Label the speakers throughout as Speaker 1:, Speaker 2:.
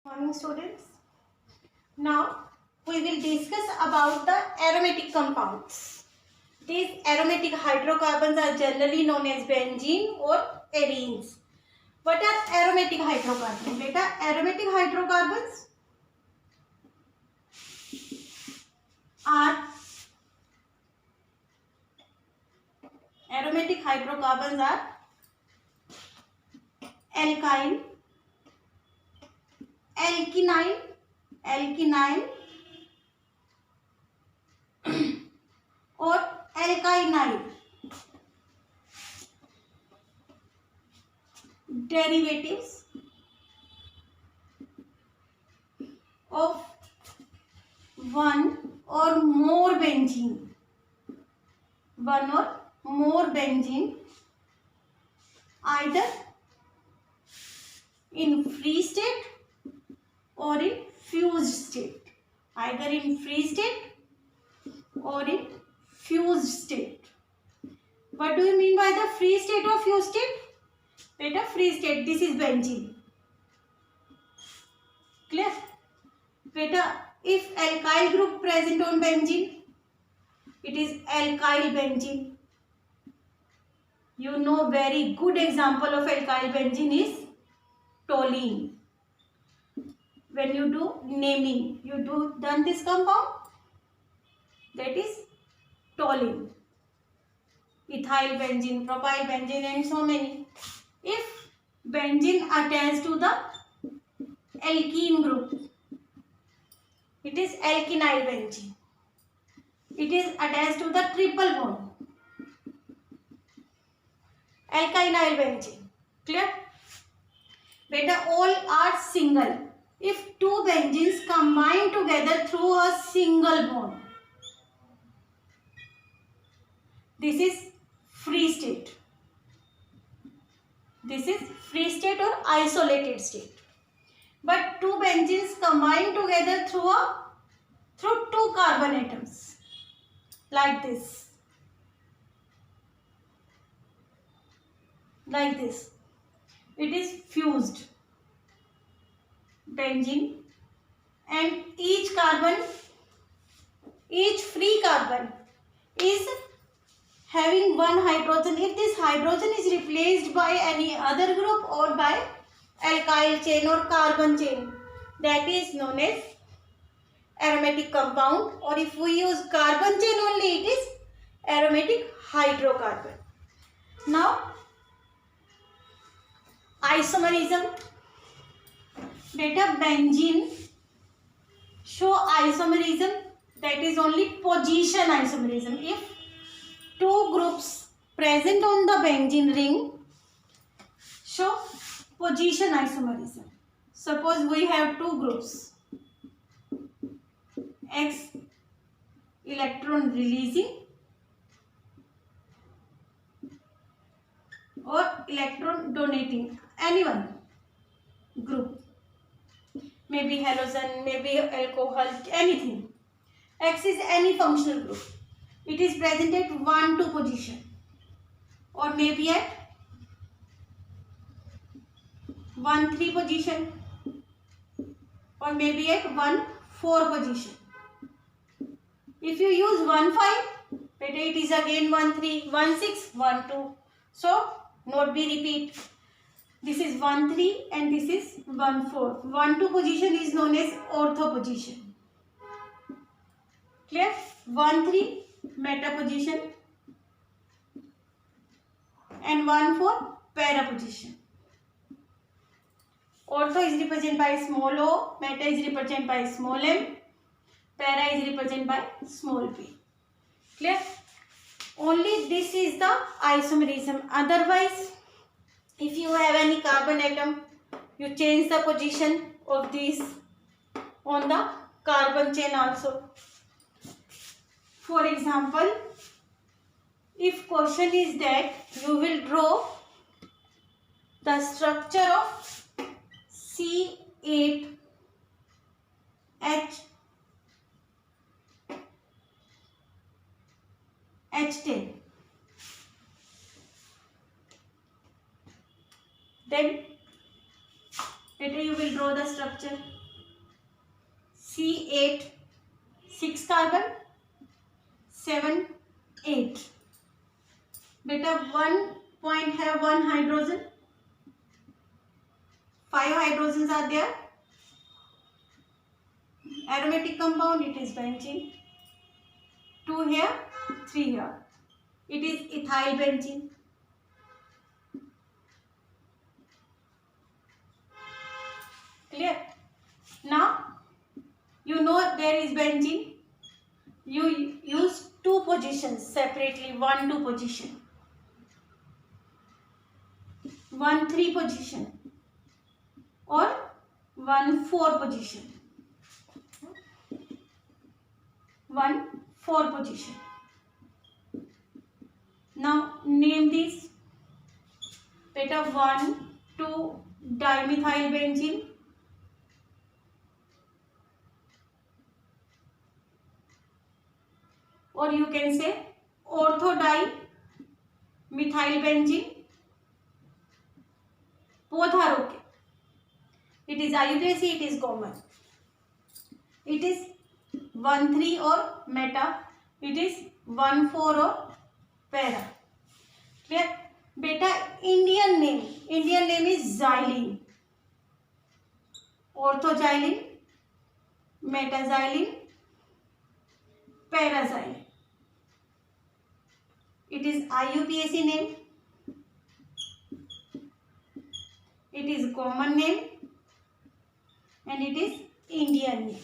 Speaker 1: Morning students. Now we will discuss about the aromatic compounds. These aromatic hydrocarbons are generally known as benzene or arenes. What are aromatic hydrocarbons? Beta, aromatic hydrocarbons are alkyne, alkynyl or alkynyl derivatives of one or more benzene, either in free state or in fused state, What do you mean by the free state or fused state? Beta, free state, this is benzene. Clear? Beta, if alkyl group present on benzene, it is alkyl benzene. You know, very good example of alkyl benzene is toluene. When you do naming, done this compound, that is toluene, ethyl benzene, propyl benzene, and so many. If benzene attached to the alkene group, it is alkynyl benzene. It is attached to the triple bond, alkynyl benzene. Clear? Beta, all are single. If two benzenes combine together through a single bond, this is free state. This is free state or isolated state. But two benzenes combine together through two carbon atoms, like this. It is fused benzene, and each free carbon is having one hydrogen. If this hydrogen is replaced by any other group or by alkyl chain or carbon chain, that is known as aromatic compound, or if we use carbon chain only, it is aromatic hydrocarbon. Now, isomerism. Beta, benzene show isomerism, that is only position isomerism. If two groups present on the benzene ring show position isomerism. Suppose we have two groups, X electron releasing or electron donating, any one group, maybe halogen, maybe alcohol, anything. X is any functional group. It is present at 1,2 position, or maybe at 1,3 position, or maybe at 1,4 position. If you use 1,5, better it is again 1,3, 1,6, 1,2. So note be repeat. This is 1,3 and this is 1,4. 1,2 position is known as ortho position. Clear? 1,3 meta position and 1,4 para position. Ortho is represented by small o, meta is represented by small m, para is represented by small p. Clear? Only this is the isomerism. Otherwise, if you have any carbon atom, you change the position of these on the carbon chain also. For example, if question is that you will draw the structure of C8H10, then Later you will draw the structure. C8, 6 carbon, 7, 8. Beta, one point have one hydrogen. 5 hydrogens are there. Aromatic compound, it is benzene. 2 here, 3 here. It is ethyl benzene. Clear? Now, you know there is benzene. You use 2 positions separately, 1, 2 position. 1, 3 position or 1, 4 position. 1, 4 position. Now name these. Beta, 1, 2 dimethyl benzene. Or you can say ortho-di methyl benzene. Both are okay. It is IUPAC, it is common. It is 1, 3 or meta. It is 1, 4 or para. Clear? Beta, Indian name is xylene. Orthoxylene, metaxylene, paraxylene. It is IUPAC name. It is common name and it is Indian name.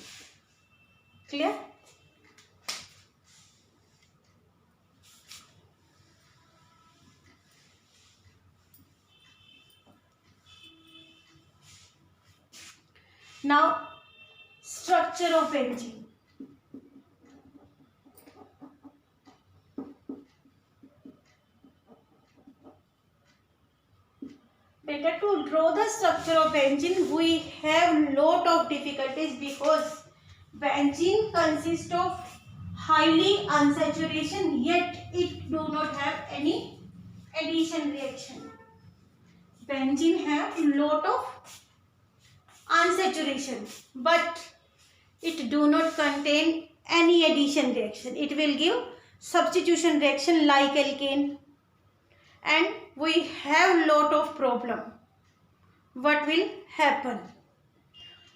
Speaker 1: Clear? Now, structure of benzene. Better to draw the structure of benzene, we have lot of difficulties because benzene consists of highly unsaturation, yet it do not have any addition reaction. Benzene have lot of unsaturation, but it do not contain any addition reaction. It will give substitution reaction like alkane, and we have lot of problem. What will happen?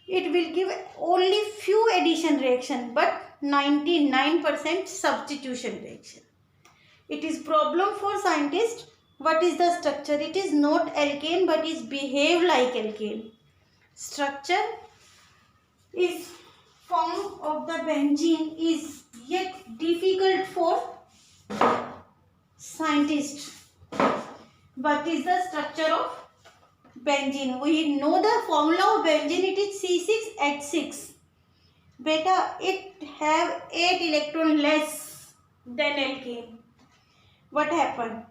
Speaker 1: It will give only few addition reaction but 99% substitution reaction. It is problem for scientists. What is the structure? It is not alkane but is behave like alkane. Structure is form of the benzene is yet difficult for scientists. What is the structure of benzene? We know the formula of benzene. It is C6H6. Beta, it have 8 electron less than alkane. What happened?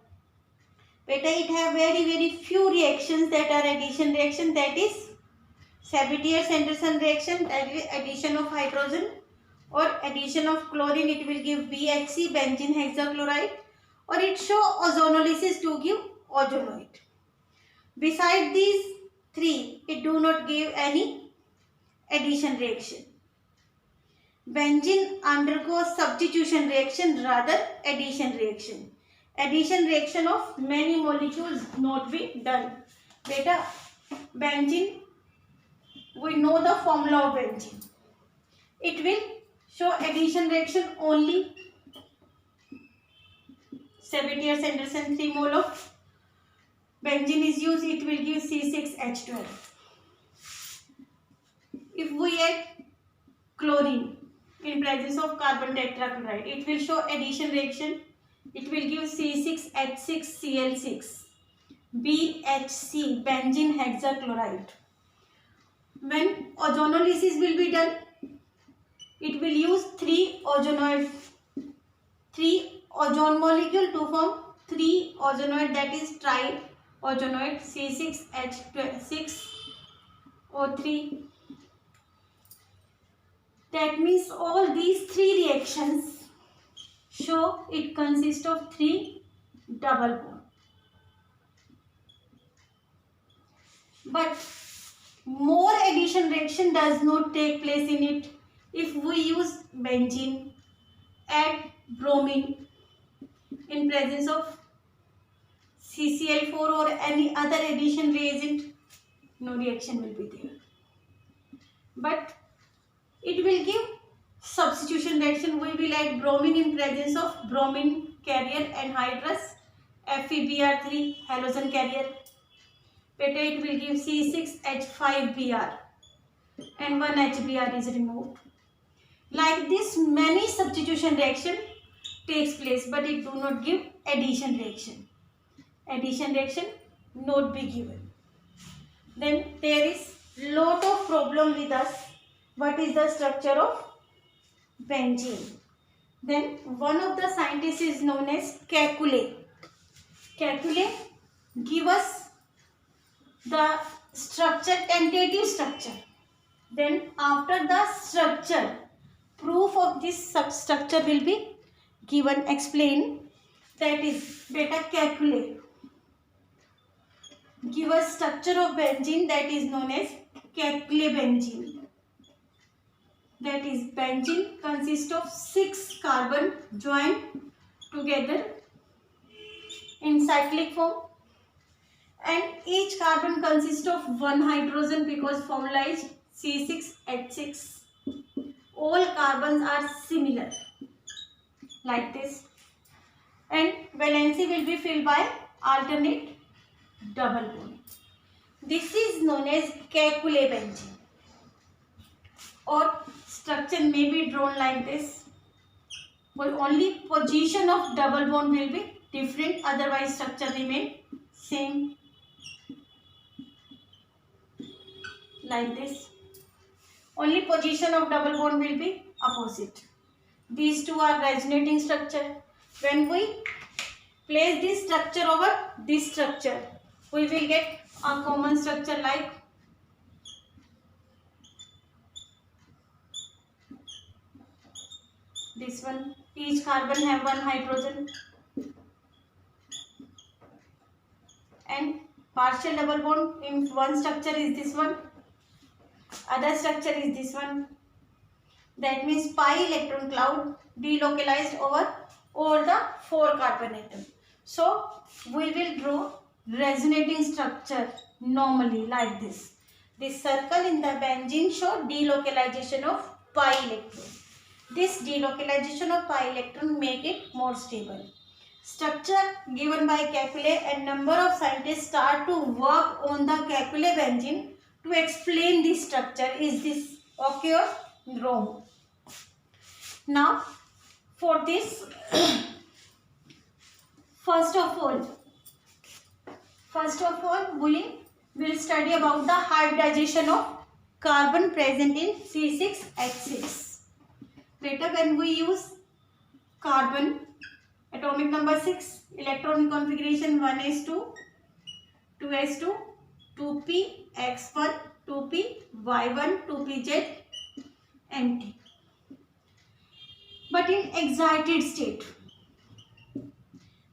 Speaker 1: Beta, it have very few reactions that are addition reaction, that is Sabatier-Sanderson reaction, that is addition of hydrogen or addition of chlorine, it will give BHC, benzene hexachloride, or it show ozonolysis to give ozonoid. Beside these 3, it do not give any addition reaction. Benzene undergoes substitution reaction rather addition reaction. Addition reaction of many molecules not be done. Beta, benzene, we know the formula of benzene. It will show addition reaction only Sabatier-Sanderson 3 mole of benzene is used, it will give C6H12. If we add chlorine in presence of carbon tetrachloride, it will show addition reaction. It will give C6H6Cl6, BHC, benzene hexachloride. When ozonolysis will be done, it will use 3 ozone molecule to form 3 ozonoid, that is tri-ozonoid C6H6O3. That means all these 3 reactions show it consists of 3 double bond. But More addition reaction does not take place in it. If we use benzene, add bromine in presence of CCl4 or any other addition reagent, no reaction will be there. But it will give substitution reaction. We will add bromine in presence of bromine carrier anhydrous FeBr3 halogen carrier. Better it will give C6H5Br and 1 HBr is removed. Like this, many substitution reaction takes place, but it do not give addition reaction. Addition reaction not be given. Then there is lot of problem with us. What is the structure of benzene? Then one of the scientists is known as Kekulé. Kekulé give us the structure, tentative structure. Then after the structure, proof of this substructure will be given, explained. That is beta Kekulé give us structure of benzene that is known as Kekulé benzene. That is, benzene consists of 6 carbon joined together in cyclic form, and each carbon consists of 1 hydrogen because formula is C6H6. All carbons are similar like this, and valency will be filled by alternate double bond. This is known as Kekulé benzene, or structure may be drawn like this. But only position of double bond will be different, otherwise structure remain same like this. Only position of double bond will be opposite. These two are resonating structure. When we place this structure over this structure, we will get a common structure like this one. Each carbon have 1 hydrogen and partial double bond in one structure is this one, other structure is this one. That means pi electron cloud delocalized over all the 4 carbon atom. So we will draw resonating structure normally like this. This circle in the benzene show delocalization of pi electron. This delocalization of pi electron make it more stable. Structure given by Kekulé, and number of scientists start to work on the Kekulé benzene to explain this structure. Is this okay or wrong? Now for this, first of all we will study about the hybridization of carbon present in C6H6. Later, when we use carbon, atomic number 6, electron configuration 1s2, 2s2, 2p, x1, 2p, y1, 2pz, empty. But in excited state,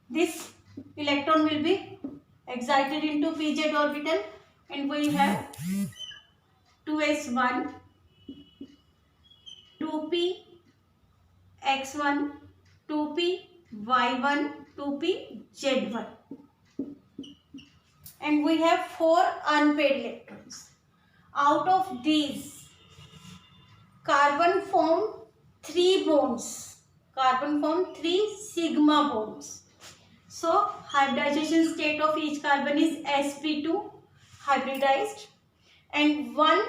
Speaker 1: this electron will be excited into pz orbital, and we have 2s1, 2p, x1, 2p, y1, 2p, z1, and we have 4 unpaired electrons. Out of these, carbon form 3 bonds. Carbon form 3 sigma bonds. So hybridization state of each carbon is sp2 hybridized, and 1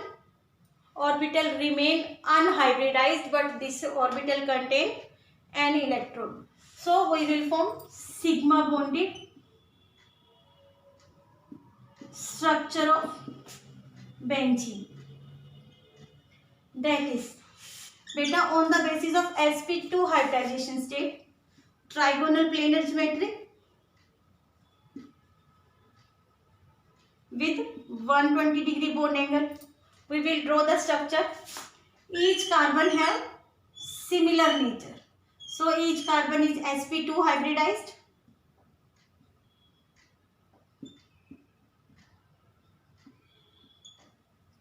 Speaker 1: orbital remain unhybridized, but this orbital contain an electron. So we will form sigma bonded structure of benzene. That is, beta on the basis of sp2 hybridization state, trigonal planar geometry with 120-degree bond angle. We will draw the structure. Each carbon have similar nature. So each carbon is sp2 hybridized.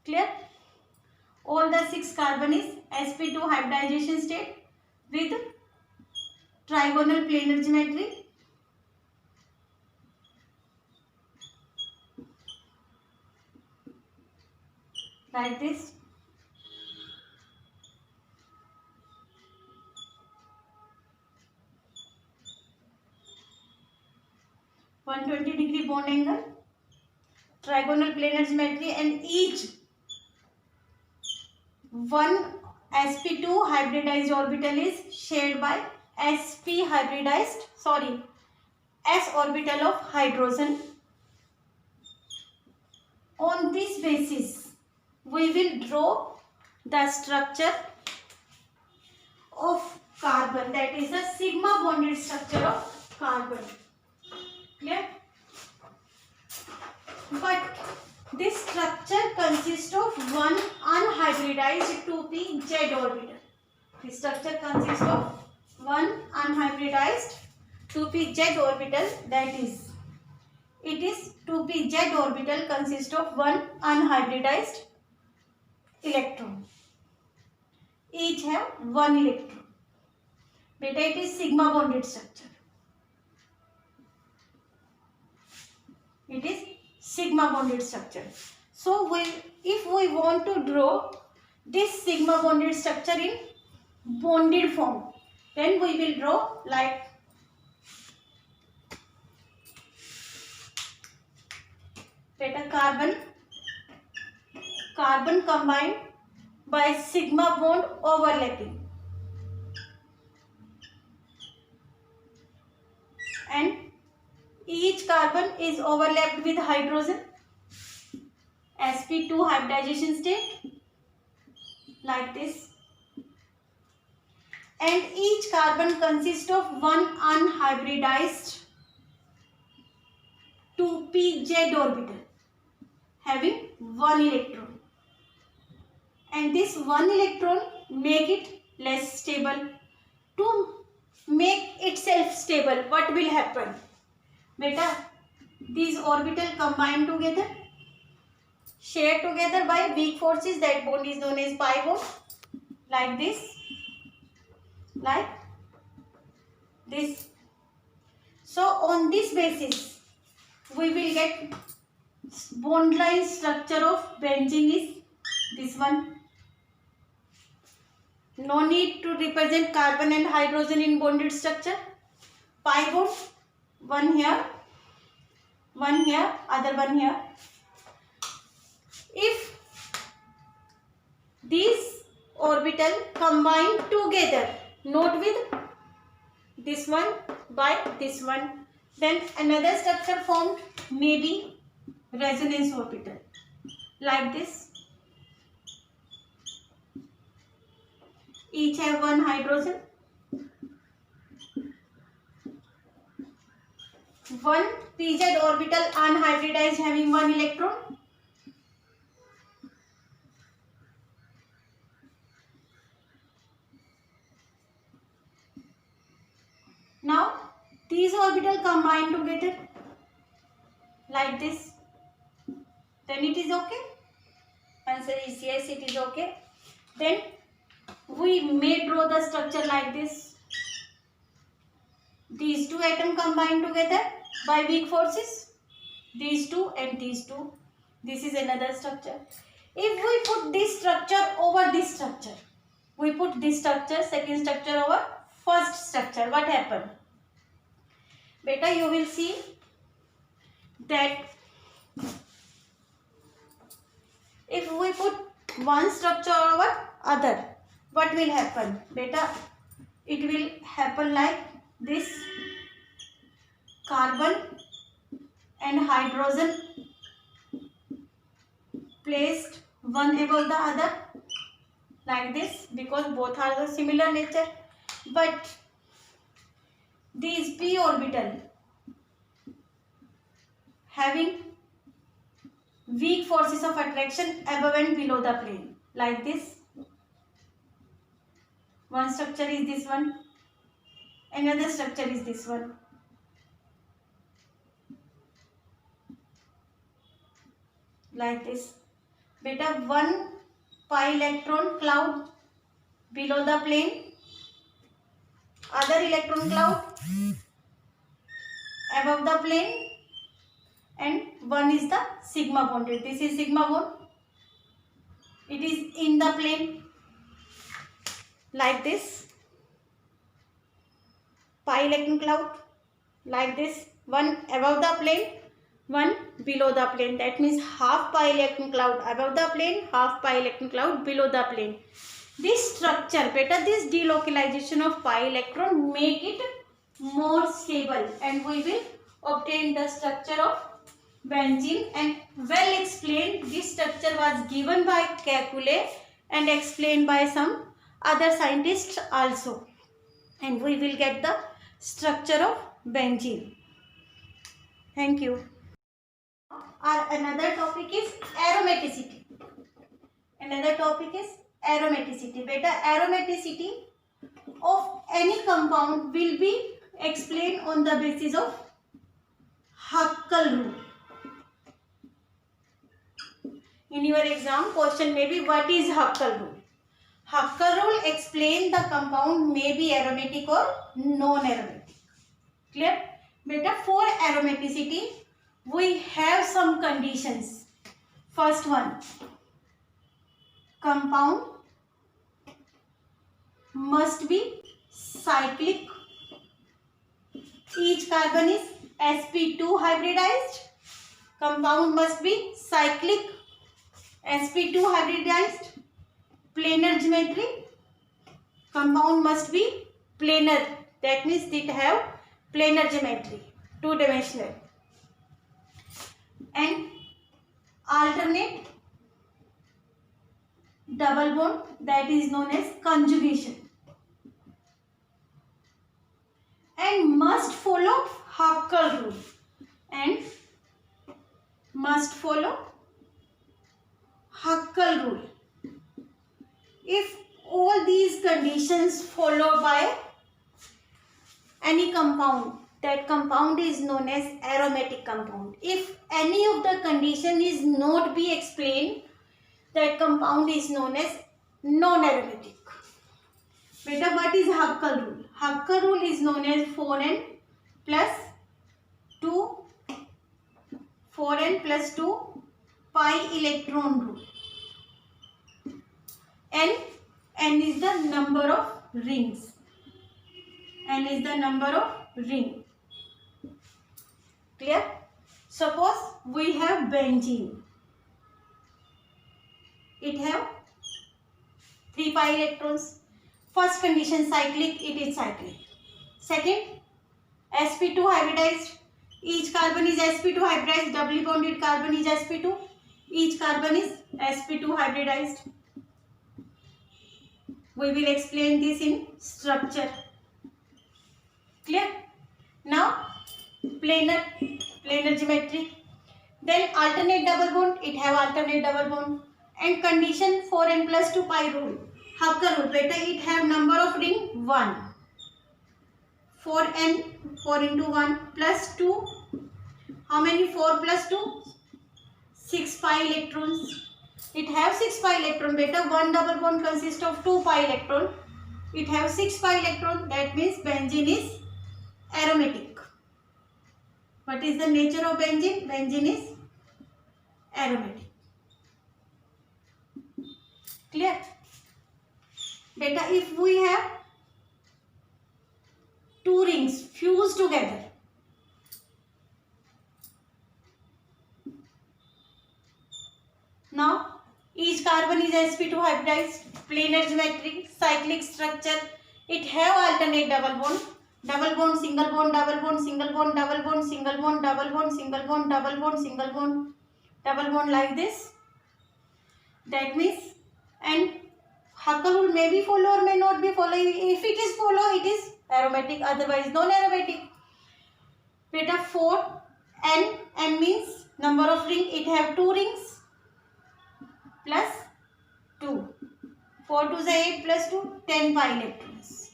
Speaker 1: Clear? All the 6 carbon is sp2 hybridization state with trigonal planar geometry. Like this. (120° bond angle, trigonal planar geometry, and each one sp2 hybridized orbital is shared by s orbital of hydrogen. On this basis, we will draw the structure of carbon, that is the sigma bonded structure of carbon. Clear? But this structure consists of one unhybridized 2p Z orbital. This structure consists of one unhybridized 2p Z orbital, that is, it is 2p Z orbital consists of one unhybridized electron. Each have one electron. Beta, it is sigma bonded structure. It is sigma bonded structure. So if we want to draw this sigma bonded structure in bonded form, then we will draw like beta carbon combined by sigma bond overlapping, and each carbon is overlapped with hydrogen, sp2 hybridization state, like this, and each carbon consists of one unhybridized 2p Z orbital having one electron, and this one electron make it less stable. To make itself stable, what will happen? Beta, these orbital combine together, share together by weak forces. That bond is known as pi bond, like this, like this. So on this basis, we will get bond line structure of benzene is this one. No need to represent carbon and hydrogen in bonded structure. Pi bond, one here, other one here. If these orbital combine together, not with this one by this one, then another structure formed may be resonance orbital, like this. Each have one hydrogen, one pz orbital unhybridized having one electron. Now these orbital combine together like this, then it is okay. Answer is yes, it is okay. Then we may draw the structure like this. These two atoms combine together by weak forces, these two and these two. This is another structure. If we put this structure over this structure, we put this structure, second structure over first structure, what happened? Beta, you will see that if we put one structure over other, what will happen? Beta, it will happen like this. Carbon and hydrogen placed one above the other, like this, because both are the similar nature. But these p orbital having weak forces of attraction above and below the plane, like this. One structure is this one, another structure is this one. Like this. बेटा 1 pi electron cloud below the plane, other electron cloud above the plane, and one is the sigma bond. This is sigma bond. It is in the plane like this. Pi electron cloud like this, one above the plane, one below the plane. That means half pi electron cloud above the plane, half pi electron cloud below the plane. This structure, beta, this delocalization of pi electron make it more stable, and we will obtain the structure of benzene. And well explained, this structure was given by Kekulé and explained by some other scientists also, and we will get the structure of benzene. Thank you. Our another topic is aromaticity. Another topic is aromaticity. Beta, aromaticity of any compound will be explained on the basis of Huckel rule. In your exam, question may be, what is Huckel rule? Huckel rule explains the compound may be aromatic or non-aromatic. Clear? Beta, for aromaticity, we have some conditions. First one, compound must be cyclic. Each carbon is sp2 hybridized. Compound must be cyclic, sp2 hybridized. Planar geometry. Compound must be planar. That means it have planar geometry, two-dimensional. And alternate double bond, that is known as conjugation. And must follow Huckel rule. And must follow Huckel rule. If all these conditions followed by any compound, that compound is known as aromatic compound. If any of the condition is not be explained, that compound is known as non-aromatic. Beta, what is Huckel rule? Huckel rule is known as 4n plus 2 pi electron rule. N is the number of rings. N is the number of ring. Clear? Suppose we have benzene. It have 3 pi electrons. First condition, cyclic, it is cyclic. Second, sp2 hybridized. Each carbon is sp2 hybridized. Doubly bonded carbon is sp2. Each carbon is sp2 hybridized. We will explain this in structure. Clear? Now, planar geometry. Then alternate double bond, it have alternate double bond. And condition 4n plus 2 pi rule. Huckel rule, beta, it have number of ring 1. 4n, 4 into 1 plus 2. How many 4 plus 2? 6 pi electrons. It have 6 pi electron. Beta, one double bond consists of 2 pi electron. It have 6 pi electron. That means benzene is aromatic. What is the nature of benzene? Benzene is aromatic. Clear? Beta, if we have two rings fused together, now each carbon is sp2 hybridized, planar geometry, cyclic structure. It have alternate double bond. Double bond, single bond, double bond, single bond, double bond, single bond, double bond, single bond, double bond, single bond, double bond like this. That means, and Huckel rule may be follow or may not be follow. If it is follow, it is aromatic, otherwise non-aromatic. Beta, 4 n means number of ring. It have 2 rings plus 2. 4 to the 8 plus 2, 10 pi electrons.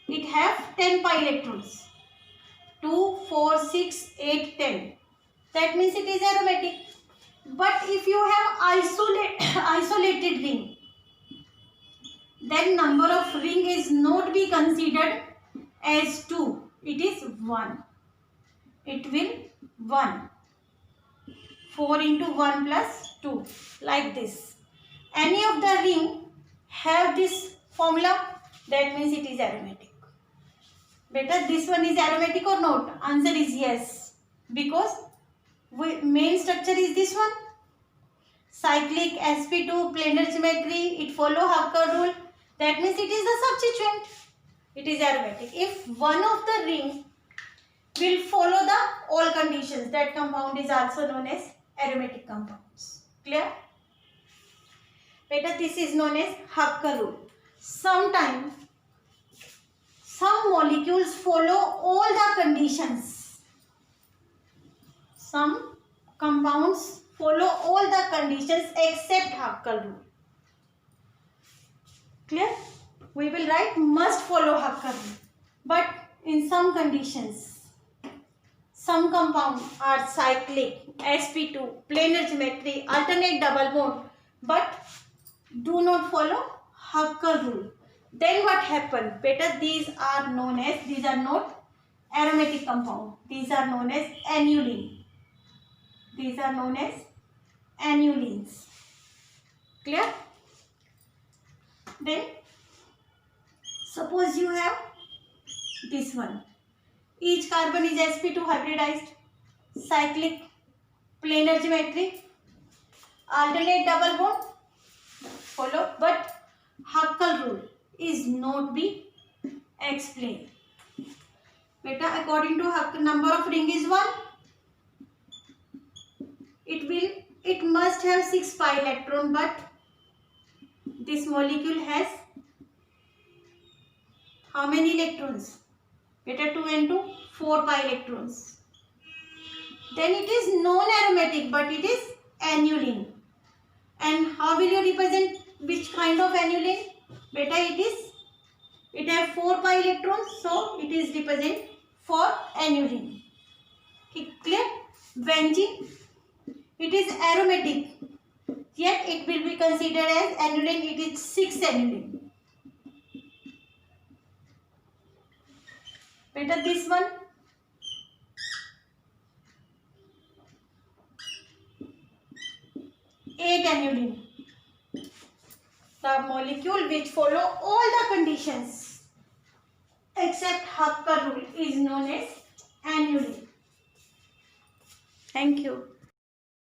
Speaker 1: It have 10 pi electrons. 2, 4, 6, 8, 10. That means it is aromatic. But if you have isolated ring, then number of ring is not be considered as 2. It is 1. It will 1. 4 into 1 plus 2. Like this. Any of the ring have this formula, that means it is aromatic. Beta, this one is aromatic or not? Answer is yes. Because main structure is this one. Cyclic, sp2, planar geometry, it follow Hacker rule. That means it is the substituent. It is aromatic. If one of the ring will follow the all conditions, that compound is also known as aromatic compounds. Clear? Beta, this is known as Hacker rule. Sometimes some molecules follow all the conditions. Some compounds follow all the conditions except Hacker rule. Clear? We will write must follow Hacker rule. But in some conditions, some compounds are cyclic, sp2, planar geometry, alternate double bond, but do not follow Hacker rule. Then what happened? Beta, these are not aromatic compound. These are known as aniline. These are known as anilines. Clear? Then suppose you have this one. Each carbon is sp2 hybridized, cyclic, planar geometry, alternate double bond, follow, but Hacker rule is not be explained. Beta, according to Hacker, number of ring is 1. It must have 6 pi electron, but this molecule has how many electrons? Beta, 2 and 2, 4 pi electrons. Then it is non-aromatic, but it is aniline. And how will you represent which kind of aniline? Beta, it has 4 pi electrons, so it is represent for aniline. Clear? Benzene, it is aromatic, yet it will be considered as aniline. It is 6 aniline. Beta, this one, eight aniline. The molecule which follow all the conditions except Hacker rule is known as aniline. Thank you.